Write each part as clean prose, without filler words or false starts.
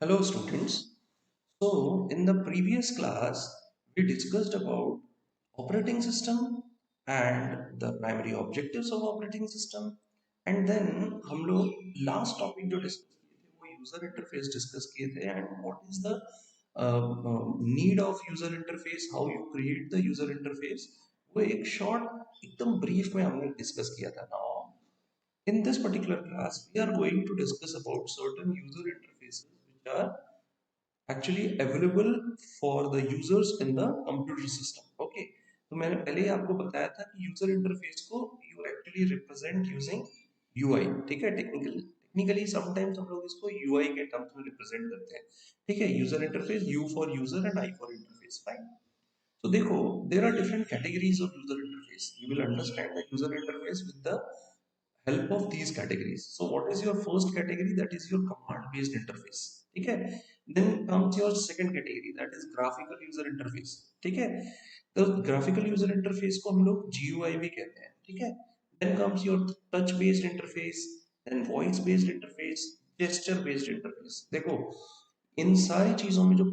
Hello students. So in the previous class we discussed about operating system and the primary objectives of operating system, and then हम लोग last topic जो discuss किए थे वो user interface discuss किए थे and what is the need of user interface, how you create the user interface, वो एक short एकदम brief में हमने discuss किया था. Now in this particular class we are going to discuss about certain user interfaces which are actually available for the users in the computer system. Okay, तो मैंने पहले ही आपको बताया था कि यूजर इंटरफेस को you actually represent using UI. ठीक है, टेक्निकली समटाइम्स हम लोग इसको यूआई के टर्म्स में रिप्रेजेंट करते हैं. ठीक है, user interface, you for user and I for interface. Fine. तो देखो, there are different categories of user interface. You will understand the user interface with the help of these categories. So what is your first category? That is your command based interface. ठीक है. Then comes your second category, that is graphical user interface. ठीक है. तो graphical user interface को हम लोग GUI भी कहते हैं. ठीक है. Then comes your touch based interface, then voice based interface, gesture based interface. देखो, इन सारी चीजों में जो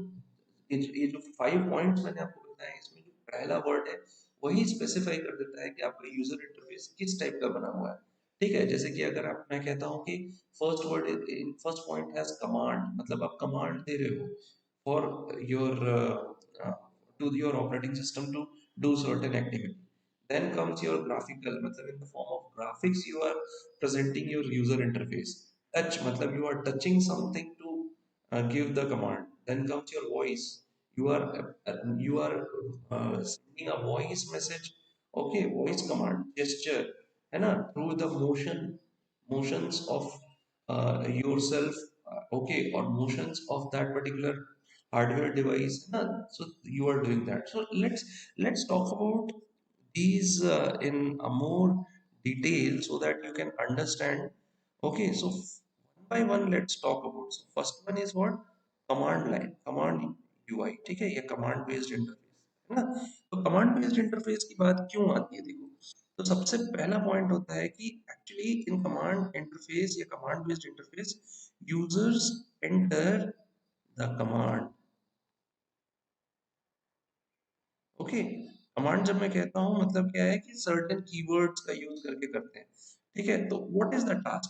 ये जो 5 पॉइंट्स मैंने आपको बताया, इसमें जो पहला वर्ड है वही स्पेसिफाई कर देता है कि आपका यूजर इंटरफेस किस टाइप का बना हुआ है. ठीक है, जैसे कि अगर आप मैं कहता हूँ कि first word in first point has command, मतलब आप कमांड दे रहे हो for your to your operating system to do certain activity. then comes your graphical, मतलब in the form of graphics you are presenting your user interface. touch, मतलब you are touching something to give the command. Then comes your voice. You are sending a voice message. Okay, voice command. Gesture, है ना, through the motions of yourself. Okay, or motions of that particular hardware device, है ना. So you are doing that. So let's talk about these in a more detail so that you can understand. Okay, so one by one let's talk about. So first one is what? Command line, command UI. ठीक है, ये command based interface है ना. तो command based interface की बात क्यों आती है, देखो. तो सबसे पहला पॉइंट होता है कि एक्चुअली इन कमांड इंटरफेस या command based interface users enter the command. Okay, command जब मैं कहता हूँ मतलब क्या है कि सर्टेन कीवर्ड्स का यूज करके करते हैं. ठीक है, तो व्हाट इज द टास्क,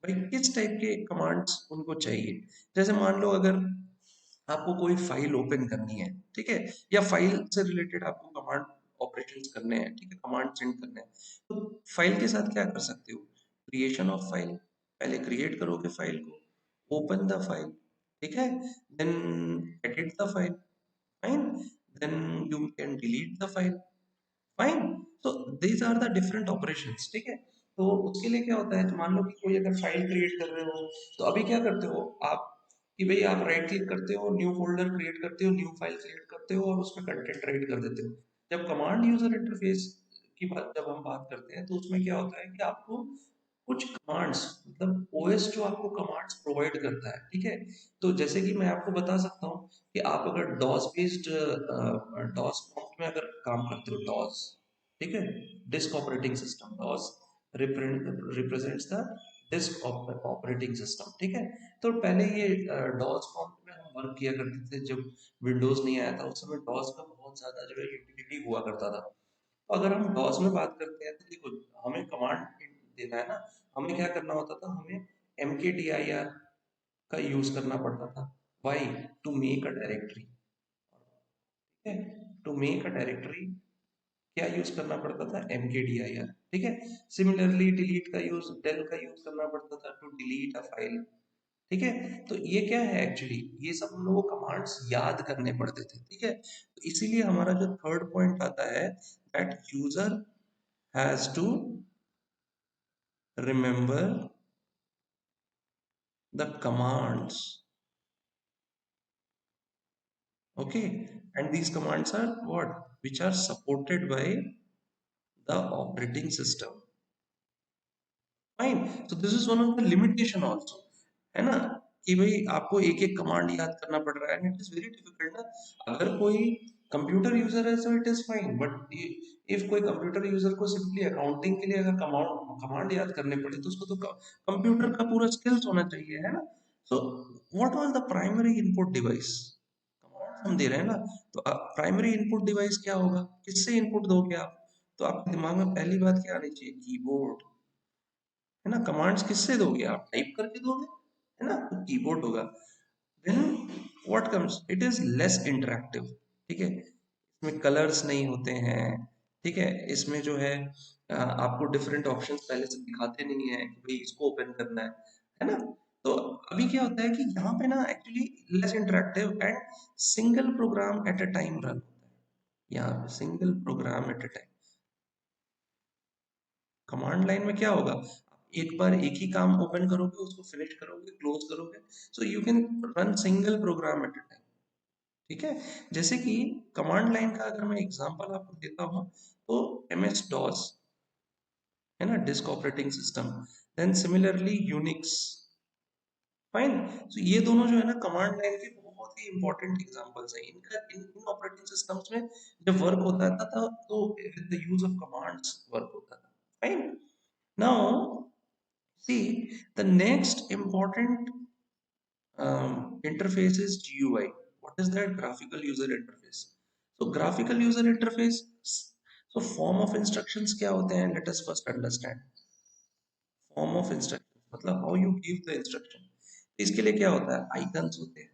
भाई किस टाइप के कमांड्स उनको चाहिए. जैसे मान लो अगर आपको कोई फाइल ओपन करनी है, ठीक है, या फाइल से रिलेटेड आपको कमांड ऑपरेशंस करने हैं, ठीक है, कमांड सेंड करने हैं, तो फाइल के साथ क्या कर सकते हो? क्रिएशन ऑफ फाइल, पहले क्रिएट करोगे फाइल को, ओपन द फाइल, ठीक है, then edit the file, fine, then you can delete the file, fine. तो these are the different operations. ठीक है, तो उसके लिए क्या होता है, तो मान लो कि कोई अगर फाइल क्रिएट कर रहे हो, तो अभी क्या करते हो आप कि भाई आप राइट क्लिक करते हो, न्यू फोल्डर क्रिएट करते हो, न्यू फाइल क्रिएट करते हो और उसमें कंटेंट राइट कर देते हो. जब कमांड यूजर इंटरफेस की बात जब हम बात करते हैं तो उसमें क्या होता है कि आपको कुछ कमांड्स, मतलब ओएस जो आपको कमांड्स प्रोवाइड करता है. ठीक है, तो जैसे कि मैं आपको बता सकता हूँ कि आप अगर डॉस बेस्ड डॉस प्रॉम्प्ट में अगर काम करते हो, डॉस, ठीक है, disk operating system, DOS represents the disk operating system. ठीक है, तो पहले ये डॉस प्रॉम्प्ट में हम वर्क किया करते थे जब विंडोज नहीं आया था. उस समय डॉस का बहुत ज्यादा जो है यूटिलिटी हुआ करता था. तो अगर हम डॉस में बात करते हैं तो देखो, हमें कमांड देना है ना, हमें क्या करना होता था, हमें mkdir का यूज करना पड़ता था. Why? To make a directory. ठीक है, टू मेक अ डायरेक्टरी क्या यूज करना पड़ता था? mkdir. ठीक है, सिमिलरली डिलीट का यूज, डेल का यूज करना पड़ता था टू डिलीट अ फाइल. ठीक है, तो ये क्या है एक्चुअली, ये सब हम लोगों को कमांड्स याद करने पड़ते थे. ठीक है, तो इसीलिए हमारा जो थर्ड पॉइंट आता है, that user has to remember the commands. Okay, and these commands are what, which are supported by the operating system. Fine, so this is one of the limitation also, है ना, कि भाई आपको एक एक command याद करना पड़ रहा है and it is very difficult ना. अगर कोई कंप्यूटर यूजर है so it is fine, but if कोई कंप्यूटर यूजर को सिंपली अकाउंटिंग के लिए अगर कमांड कमांड याद करने पड़े तो उसको तो कंप्यूटर का पूरा स्किल्स होना चाहिए, है ना. So what was the primary input device? Command हम दे रहे हैं ना, तो प्राइमरी इनपुट डिवाइस क्या होगा, किससे इनपुट दोगे आप? तो आपके दिमाग में पहली बात क्या आनी चाहिए? कीबोर्ड, है ना। कमांड्स किससे दोगे आप? टाइप करके दोगे, है ना, तो कीबोर्ड होगा। Then what comes, it is less interactive, ठीक है, इसमें कलर्स नहीं होते हैं, ठीक है, इसमें जो है आपको डिफरेंट ऑप्शंस पहले से दिखाते नहीं है कि भाई इसको ओपन करना है ना। तो अभी क्या होता है कि यहाँ पे ना actually less interactive and single program at a time run होता है, यहाँ पे single program at a time. Command line में क्या होगा, आप एक बार एक ही काम ओपन करोगे, उसको फिनिश करोगे, क्लोज करोगे, so you can run single program at a time, ठीक है। जैसे कि कमांड लाइन का अगर मैं एग्जांपल आपको देता हूँ, तो एमएस डॉस, है ना, disk operating system, then similarly Unix, fine. तो ये दोनों जो है ना कमांड लाइन के बहुत ही इंपॉर्टेंट एग्जांपल्स हैं। इनका इन ऑपरेटिंग सिस्टम्स में जब वर्क होता था तो with the use of commands work होता था, fine. Now see the next important interface is GUI. What is that? Graphical user interface. So graphical user interface, so form of instructions क्या होते हैं? Let us first understand. Form of instructions मतलब how you give the instruction. इसके लिए क्या होता है? Icons होते हैं,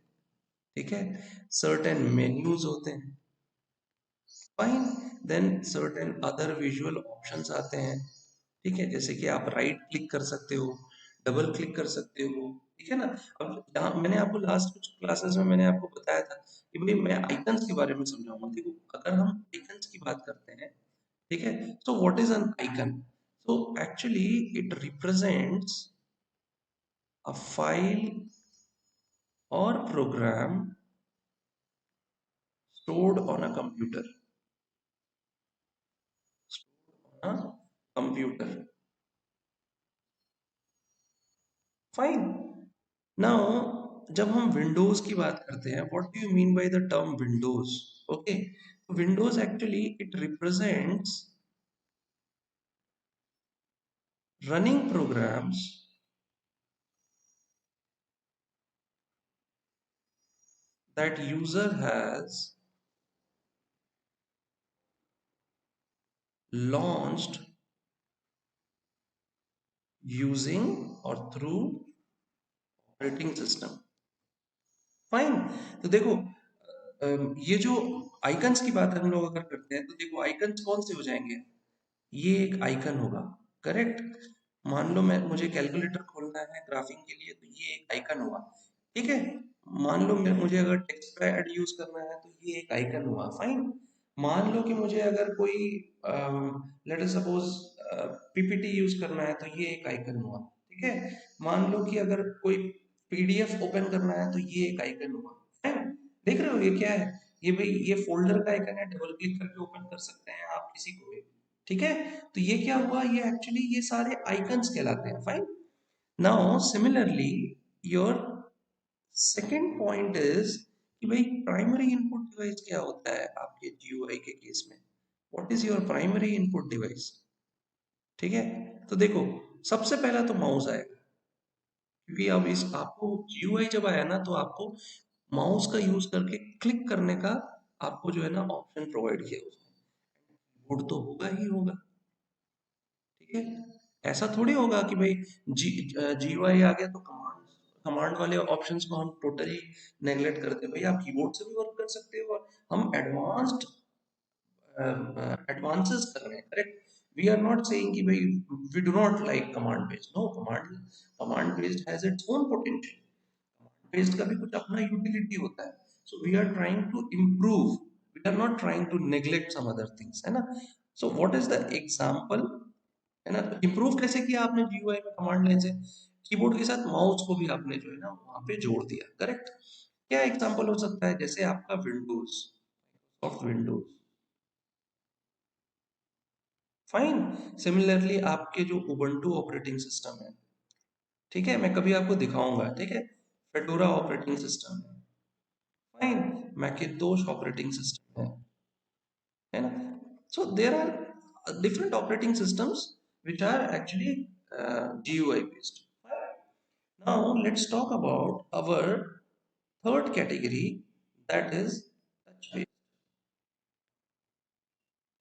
ठीक है, certain menus होते हैं, fine, then certain other visual options आते हैं, ठीक है, जैसे कि आप राइट क्लिक कर सकते हो, डबल क्लिक कर सकते हो, ठीक है ना। अब यहाँ मैंने आपको लास्ट कुछ क्लासेस में मैंने आपको बताया था कि भाई मैं आइकन्स के बारे में समझाऊंगा। देखो अगर हम आइकन्स की बात करते हैं, ठीक है, so what is an icon? So actually it represents a file or program stored on a computer, stored on a computer, fine. Now जब हम विंडोज की बात करते हैं, what do you mean by the term Windows? Okay, Windows actually it represents running programs that user has launched using or through operating system, fine. तो देखो ये जो आइकन्स की बात हम लोग अगर करते हैं, तो देखो आइकन्स कौन से हो जाएंगे? ये एक आइकन होगा, करेक्ट। मान लो मैं मुझे कैलकुलेटर खोलना है ग्राफिंग के लिए, तो ये एक आइकन हुआ, ठीक है। मान लो मैं मुझे अगर टेक्स्ट पैड यूज करना है, तो ये एक आइकन हुआ, फाइन। मान लो कि मुझे अगर कोई let us suppose PPT use करना है, तो ये एक आइकन हुआ, ठीक है। मान लो कि अगर कोई पीडीएफ ओपन करना है, तो ये एक आइकन हुआ, फाइन। देख रहे हो ये क्या है? ये भाई ये फोल्डर का आइकन है, डबल क्लिक करके ओपन कर सकते हैं आप किसी को भी, ठीक है। तो ये क्या हुआ, ये एक्चुअली ये सारे आइकन्स कहलाते हैं, fine. Now similarly your second point is कि भाई प्राइमरी इनपुट डिवाइस क्या होता है आपके जीयूआई के केस में? What is your primary input device? ठीक है, तो देखो सबसे पहला तो माउस आएगा, क्योंकि अब इस आपको जीयूआई जब आया ना, तो आपको माउस का यूज करके क्लिक करने का आपको जो है ना ऑप्शन प्रोवाइड किया उसने। कीबोर्ड तो होगा ही होगा, ठीक है। ऐसा थोड़ी होगा कि भाई जीयूआई आ गया तो कमांड कमांड वाले ऑप्शंस को हम टोटली नेग्लेक्ट करते हैं। भाई आप कीबोर्ड से भी वर्क कर सकते हो, और हम एडवांस्ड एडवांसेस कर रहे हैं, correct. We are not saying कि भाई we do not like command based, no, command based has its own potential, based का भी कुछ अपना यूटिलिटी होता है। So we are trying to improve, we are not trying to neglect some other things, है ना। So what is the example, है ना। तो इम्प्रूव कैसे किया आपने जीयूआई में कमांड लाइन से? कीबोर्ड के साथ माउस को भी आपने जो है ना वहां पे जोड़ दिया, करेक्ट। क्या एग्जांपल हो सकता है? जैसे आपका Windows, soft Windows, fine. Similarly आपके जो उबंटू ऑपरेटिंग सिस्टम है, ठीक है, मैं कभी आपको दिखाऊंगा, ठीक है, फेडोरा ऑपरेटिंग सिस्टम है, फाइन, मैकिन्टोश ऑपरेटिंग सिस्टम है ना। So there are different operating systems which are actually GUI based. Now let's talk about our third category, that is touch based.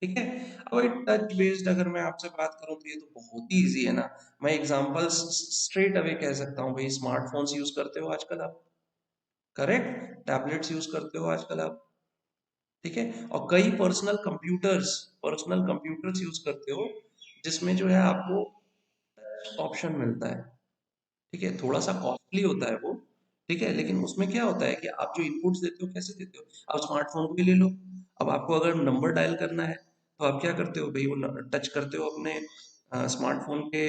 ठीक है। अब टच बेस्ड अगर मैं आपसे बात करूं तो ये तो बहुत ही इजी है ना। मैं एग्जांपल्स स्ट्रेट अवे कह सकता हूँ भाई, स्मार्टफोन्स यूज करते हो आजकल आप, करेक्ट, टैबलेट्स यूज करते हो आजकल आप, ठीक है, और कई पर्सनल कंप्यूटर्स यूज करते हो जिसमें जो है आपको ऑप्शन मिलता है, ठीक है, थोड़ा सा कॉस्टली होता है वो, ठीक है, लेकिन उसमें क्या होता है कि आप जो इनपुट्स देते हो कैसे देते हो। आप स्मार्टफोन को ही ले लो, अब आपको अगर नंबर डायल करना है तो आप क्या करते हो भाई, वो टच करते हो अपने स्मार्टफोन के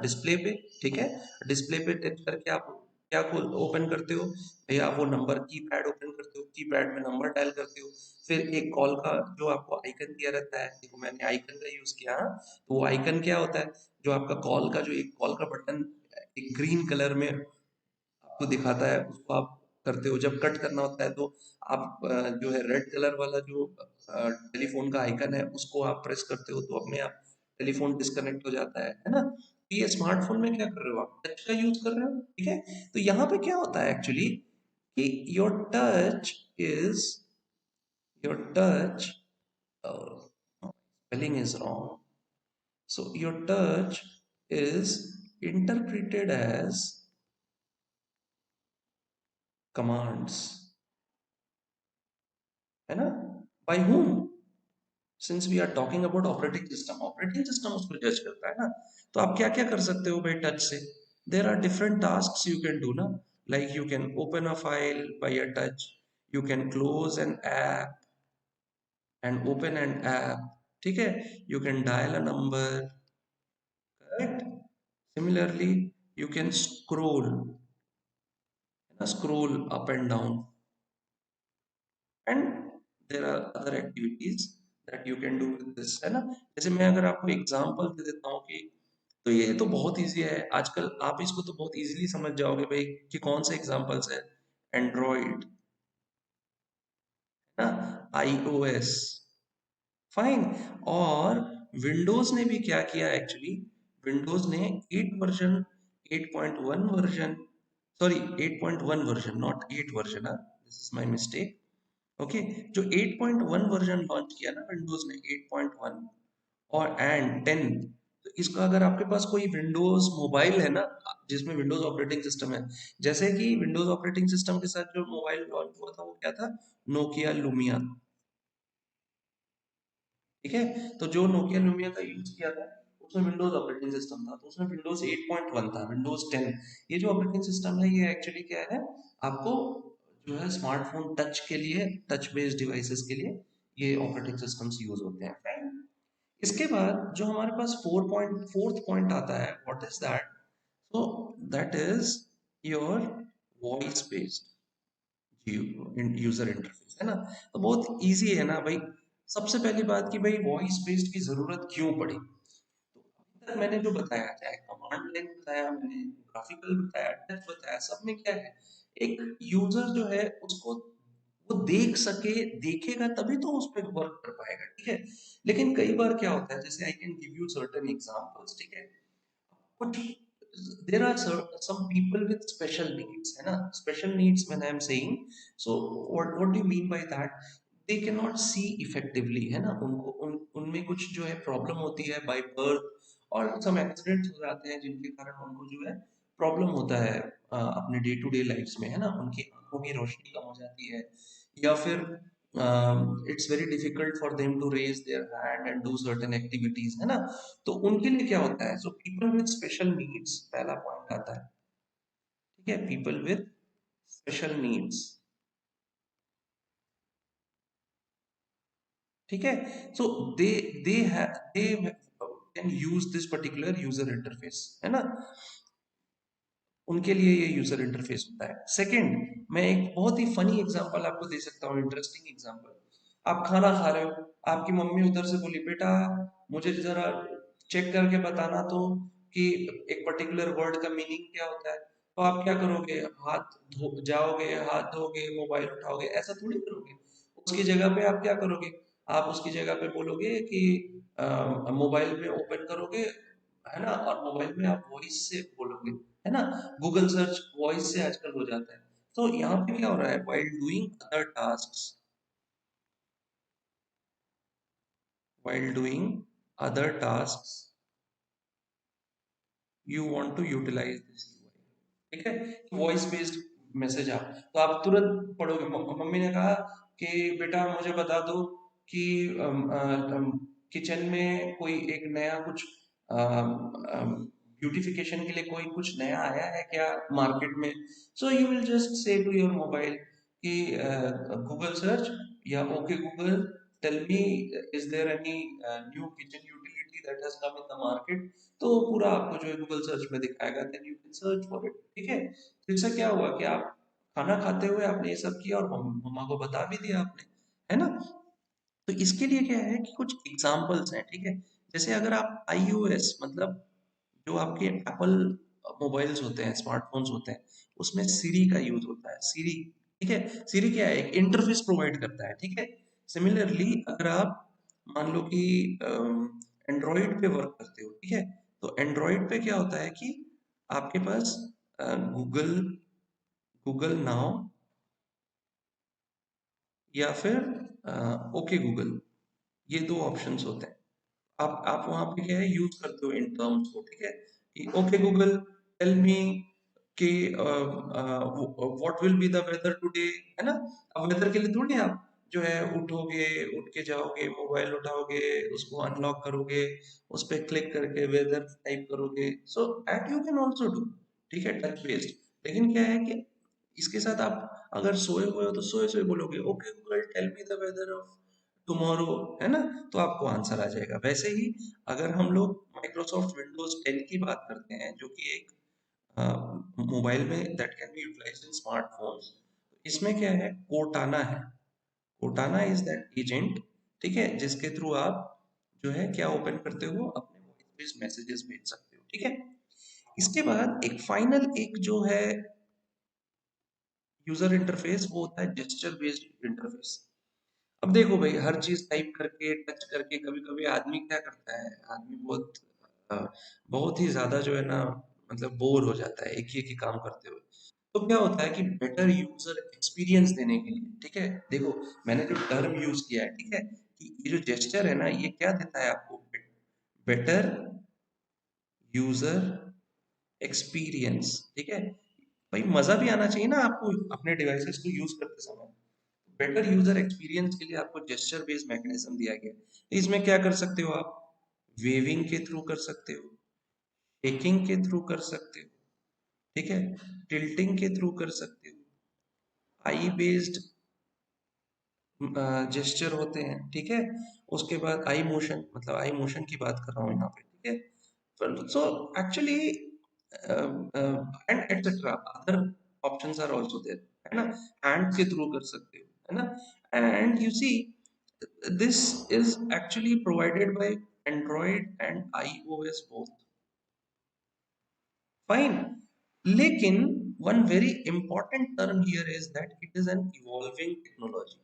डिस्प्ले पे, ठीक है, डिस्प्ले पे टच करके आप क्या खोल ओपन करते हो भाई, आप वो नंबर की पैड ओपन करते हो, की पैड में नंबर डायल करते हो, फिर एक कॉल का जो आपको आइकन दिया रहता है, देखो मैंने आइकन का यूज किया, हाँ, तो वो आइकन क्या होता है, जो आपका कॉल का जो एक कॉल का बटन एक ग्रीन कलर में आपको दिखाता है, उसको आप करते हो, जब कट करना होता है तो आप जो है रेड कलर वाला जो टेलीफोन का आइकन है उसको आप प्रेस करते हो तो अपने आप टेलीफोन डिस्कनेक्ट हो जाता है ना। तो ये स्मार्टफोन में क्या कर रहे हो, आप टच का यूज कर रहे हो, ठीक है। तो यहाँ पे क्या होता है एक्चुअली कि is your touch spelling is wrong, so your touch is interpreted as commands, है ना, by whom, since we are talking about operating system उसको जज करता है ना। तो आप क्या क्या कर सकते हो भाई टच से, there are different task you can do ना, like you can open a file by a touch, you can close an app and open an app, ठीक है, you can dial a number, correct, similarly you can scroll, scroll up and down, and there are other activities that you can do with this, है ना। जैसे मैं अगर आपको example दे देता हूँ कि, तो ये तो बहुत इजी है आजकल, आप इसको तो बहुत इजीली समझ जाओगे भाई कि कौन से एग्जांपल्स है, एंड्रॉइड, है ना, आईओएस, फाइन, और विंडोज ने भी क्या किया एक्चुअली, विंडोज ने 8 version, 8.1 version, sorry 8.1 version not 8 version, this is my mistake, okay, जो 8.1 वर्जन लॉन्च किया ना विंडोज ने, 8.1 और एंड 10, तो इसका अगर आपके पास कोई विंडोज मोबाइल है ना जिसमें विंडोज ऑपरेटिंग सिस्टम है, जैसे कि विंडोज ऑपरेटिंग सिस्टम के साथ जो मोबाइल लॉन्च हुआ था वो क्या था, नोकिया लुमिया, ठीक है। तो जो नोकिया लुमिया का यूज किया था उसमें विंडोज ऑपरेटिंग सिस्टम था, तो उसमें विंडोज 8.1 था, विंडोज 10, ये जो ऑपरेटिंग सिस्टम है ये एक्चुअली क्या है, आपको जो है स्मार्टफोन टच के लिए, टच बेस्ड डिवाइसेस के लिए ये ऑपरेटिंग सिस्टम्स यूज होते हैं, fine? इसके बाद जो हमारे पास फोर्थ पॉइंट आता है, what is that, so that is your voice based user interface, है ना। तो बहुत इजी है ना भाई। सबसे पहली बात कि भाई वॉइस बेस्ड की जरूरत क्यों पड़ी, तो अभी तक मैंने जो बताया, चाहे कमांड लाइन बताया, मैंने ग्राफिकल बताया, टच बताया, सब में क्या है, एक यूजर जो है उसको वो देख सके, देखेगा तभी तो उस पर वर्क कर पाएगा, ठीक है। लेकिन कई बार क्या होता है, जैसे I can give you certain examples, ठीक है, कुछ there are some people with special needs, है ना, special needs when I am saying, so what do you mean by that, they cannot see effectively, है ना, उनको उनमें कुछ जो है प्रॉब्लम होती है बाय बर्थ, और some accidents हो जाते हैं जिनके कारण उनको जो है प्रॉब्लम होता है अपने डे टू डे लाइफ्स में, है ना, उनकी आंखों की रोशनी कम हो जाती है, या फिर it's very difficult for them to raise their hand and do certain activities, है ना। तो उनके लिए क्या होता है, so people with special needs, पहला पॉइंट आता है, ठीक है, पीपल विद स्पेशल नीड्स, ठीक है, so they they can use this particular user interface, है ना, उनके लिए ये यूजर इंटरफेस होता है। सेकंड, मैं एक बहुत ही फनी एग्जांपल आपको दे सकता हूँ, इंटरेस्टिंग एग्जांपल, आप खाना खा रहे हो, आपकी मम्मी उधर से बोली, बेटा मुझे जरा चेक करके बताना तो कि एक पर्टिकुलर वर्ड का मीनिंग क्या होता है, तो आप क्या करोगे, हाथ धो जाओगे, हाथ धोगे, मोबाइल उठाओगे, ऐसा थोड़ी करोगे, उसकी जगह पे आप क्या करोगे, आप उसकी जगह पे बोलोगे कि मोबाइल में ओपन करोगे, है ना, और मोबाइल में आप वॉइस से बोलोगे, है ना? गूगल सर्च वॉइस से आजकल हो जाता है। तो यहाँ पे क्या हो रहा है, while doing other tasks you want to utilize this UI, ठीक है? वॉइस बेस्ड मैसेज आप, तो आप तुरंत पढ़ोगे। मम्मी ने कहा कि बेटा मुझे बता दो कि किचन में कोई एक नया कुछ ब्यूटिफिकेशन के लिए कोई कुछ नया आया है क्या मार्केट में। So you will just say to your mobile कि गूगल सर्च या okay Google tell me is there any new kitchen utility that has come in the market. तो वो पूरा आपको जो है गूगल सर्च में दिखाएगा, then you can search for it, ठीक है? तो इससे क्या हुआ कि आप खाना खाते हुए आपने ये सब किया और मम्मा को बता भी दिया आपने, है ना? तो इसके लिए क्या है कि कुछ एग्जाम्पल्स हैं, ठीक है? जैसे अगर आप iOS मतलब जो आपके एप्पल मोबाइल्स होते हैं, स्मार्टफोन्स होते हैं, उसमें सीरी का यूज होता है। सीरी, ठीक है? सीरी क्या है, एक इंटरफेस प्रोवाइड करता है, ठीक है? सिमिलरली अगर आप मान लो कि एंड्रॉइड पे वर्क करते हो, ठीक है? तो एंड्रॉइड पे क्या होता है कि आपके पास गूगल गूगल नाउ या फिर ओके गूगल, ये दो ऑप्शंस होते हैं। आप वहाँ पे क्या है यूज करते हो इन टर्म्स को, ठीक है? कि ओके गूगल टेल मी कि what will be the weather today, है ना? अब वेदर के लिए थोड़ी आप जो है उठोगे, उठ के जाओगे, मोबाइल उठाओगे, उसको अनलॉक करोगे, उस पर क्लिक करके वेदर टाइप करोगे। So that you can also do, ठीक है, टच बेस्ड। लेकिन क्या है कि इसके साथ आप अगर सोए हुए हो तो सोए सोए बोलोगे okay Google tell me the weather of tomorrow, है ना? तो आपको आंसर आ जाएगा। वैसे ही अगर हम लोग माइक्रोसॉफ्ट विंडोज 10 की बात करते हैं, जो कि एक मोबाइल में that can be utilized in smartphones, इसमें क्या है, कोटाना है। कोटाना इज दैट एजेंट, ठीक है, जिसके थ्रू आप जो है क्या ओपन करते हो, अपने वॉइस बेस्ड मैसेजेस भेज सकते हो, ठीक है? इसके बाद एक फाइनल एक जो है यूजर इंटरफेस, वो होता है जेस्चर बेस्ड इंटरफेस। अब देखो भाई, हर चीज टाइप करके टच करके कभी कभी आदमी क्या करता है, आदमी अ, बहुत ही ज्यादा जो है ना, मतलब बोर हो जाता है एक ही काम करते हुए। तो क्या होता है कि बेटर यूजर एक्सपीरियंस देने के लिए, ठीक है, देखो मैंने जो टर्म यूज किया है, ठीक है, कि ये जो जेस्चर है ना, ये क्या देता है आपको, बेटर यूजर एक्सपीरियंस, ठीक है? भाई मजा भी आना चाहिए ना आपको अपने डिवाइसेस को यूज करते समय। बेटर यूजर एक्सपीरियंस के लिए आपको जेस्चर बेस्ड मैकेनिज्म दिया गया है। इसमें क्या कर सकते हो आप, वेविंग के थ्रू कर सकते हो, शेकिंग के थ्रू कर सकते हो, ठीक है, टिल्टिंग के थ्रू कर सकते हो, आई बेस्ड जेस्चर होते हैं, ठीक है? उसके बाद आई मोशन, मतलब आई मोशन की बात कर रहा हूँ यहाँ पे, ठीक है? So actually and etcetera other options are also there, है ना? हैंड के थ्रू कर सकते हो, है ना? And you see this is actually provided by Android and iOS both. Fine. Lekin one very important term here is that it is an evolving technology.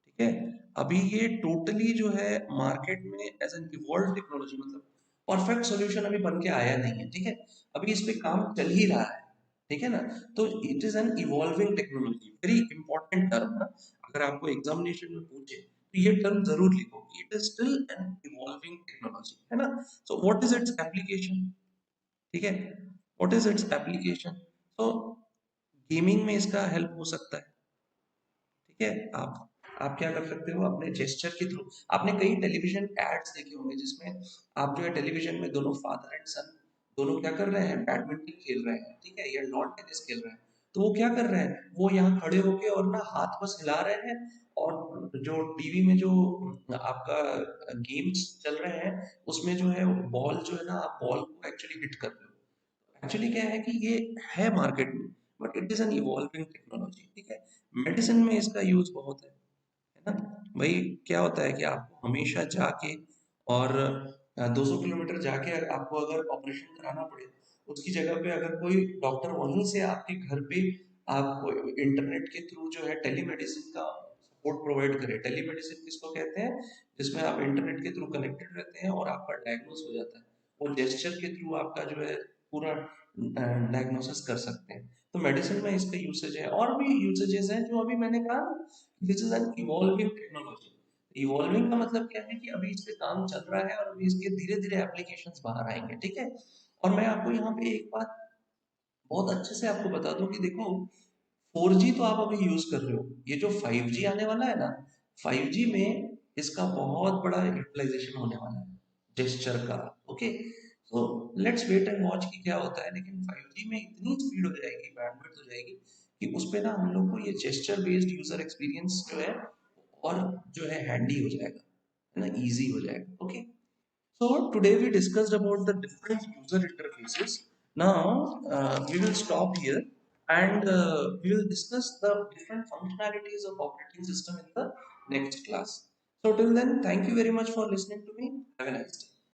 ठीक है? अभी ये टोटली जो है मार्केट में एज एन इवॉल्व टेक्नोलॉजी, मतलब perfect solution अभी बन के आया नहीं है, ठीक है? अभी इस पे काम चल ही रहा है, ठीक है ना? तो it is an evolving technology, very important term ना। अगर आपको एग्जामिनेशन में पूछे तो ये टर्म जरूर लिखो कि it is still an evolving technology, है ना? So what is its application, ठीक है? What is its application? So gaming में इसका हेल्प हो सकता है, ठीक है? आप क्या कर सकते हो अपने जेस्चर के थ्रू। आपने कई टेलीविजन एड्स देखे होंगे जिसमें आप जो है टेलीविजन में दोनों फादर एंड सन दोनों क्या कर रहे हैं, बैडमिंटन खेल रहे हैं, ठीक है, या लॉन टेनिस खेल रहे हैं। तो वो क्या कर रहे हैं, वो यहाँ खड़े होके और ना हाथ बस हिला रहे हैं, और जो टीवी में जो आपका गेम्स चल रहे हैं उसमें जो है बॉल जो है ना, आप बॉल को एक्चुअली हिट कर रहे हो। एक्चुअली क्या है कि ये है मार्केट में, but it is an evolving technology, ठीक है? मेडिसिन में इसका यूज बहुत है ना? भाई क्या होता है कि आपको हमेशा जाके और 200 किलोमीटर जाके आपको अगर ऑपरेशन कराना पड़े, उसकी जगह पे अगर कोई डॉक्टर वहीं से आपके घर पे आपको इंटरनेट के थ्रू जो है टेलीमेडिसिन का सपोर्ट प्रोवाइड करे। टेलीमेडिसिन किसको कहते हैं, जिसमें आप इंटरनेट के थ्रू कनेक्टेड रहते हैं और आपका डायग्नोस हो जाता है, वो जेस्चर के थ्रू आपका जो है पूरा डायग्नोसिस कर सकते हैं। तो मेडिसिन में इसका यूसेज है, और भी यूसेजेस हैं जो अभी मैंने कहा, this is an evolving technology. Evolving का मतलब क्या है कि अभी इस पे काम चल रहा है और अभी इसके धीरे धीरे एप्लीकेशंस बाहर आएंगे, ठीक है। और मैं आपको यहाँ पे एक बात बहुत अच्छे से आपको बता दूं कि देखो, 4G तो आप अभी यूज कर रहे हो, ये जो 5G आने वाला है ना, 5G में इसका बहुत बड़ा यूटिलाइजेशन होने वाला है, जेस्चर का। ओके, तो लेट्स वेट एंड वॉच कि क्या होता है, लेकिन 5G में इतनी स्पीड हो जाएगी, बैंडविड्थ हो जाएगी, कि उस पे ना हम लोग को ये जेस्चर बेस्ड यूजर एक्सपीरियंस जो है, और जो है हैंडी हो जाएगा, है ना, इजी हो जाएगा। Okay, so today we discussed about the different user interfaces. Now we will stop here, and we will discuss the different functionalities of operating system in the next class. So till then, thank you very much for listening to me. Have a nice day.